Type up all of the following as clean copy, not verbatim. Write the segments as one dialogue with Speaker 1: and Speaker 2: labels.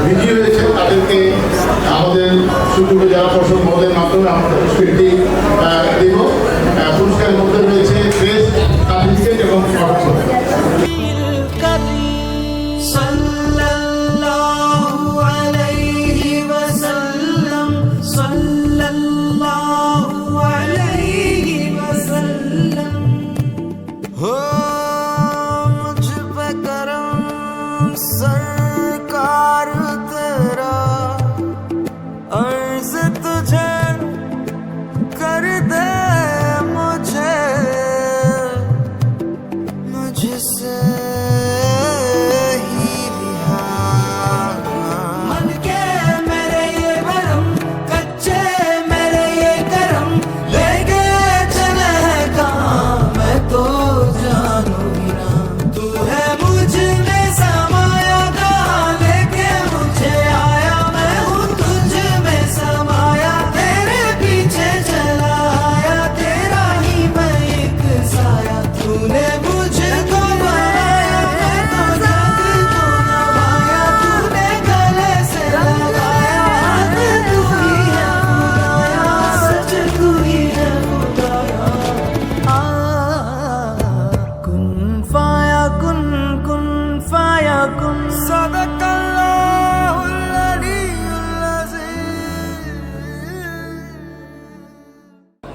Speaker 1: বিজয়ী হয়েছে তাদেরকে আমাদের সুযোগ্য জেলা পরিষদ মহোদয়ের মাধ্যমে আমরা পুরস্কৃতি দেব। পুরস্কারের মধ্যে রয়েছে ড্রেস, সার্টিফিকেট এবং স্মারকপত্র।
Speaker 2: सरकार तेरा अर्ज तुझे कर दे मुझसे ही रिहा। मन के मेरे ये भरम, कच्चे मेरे ये करम, लेके चले कहाँ मैं तो जानू ही ना। तू है मुझ में समाया, कहाँ लेके मुझे आया, मैं हूँ तुझ में समाया, तेरे पीछे चला आया, तेरा ही मैं एक साया। तूने मुझको बनाया, मैं तो जग को नभाया, तूने गले से लगाया, हाथ तू ही है खुदाया, सच तू ही है खुदाया। कुन फाया कुन, कुन फाया कुन, सदकल्लाहुल अलीयुल अज़ीम।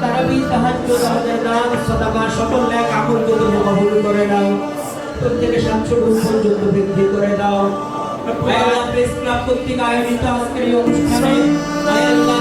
Speaker 3: তারাবি তাহাজ্জুদ আদান সাদাকা সকল নেক আমল তুমি কবুল করে নাও প্রত্যেকে 700 গুণ পর্যন্ত বৃদ্ধি করে দাও। প্রেস ক্লাব কর্তৃক আয়োজিত আজকের এই অনুষ্ঠানে আল্লাহ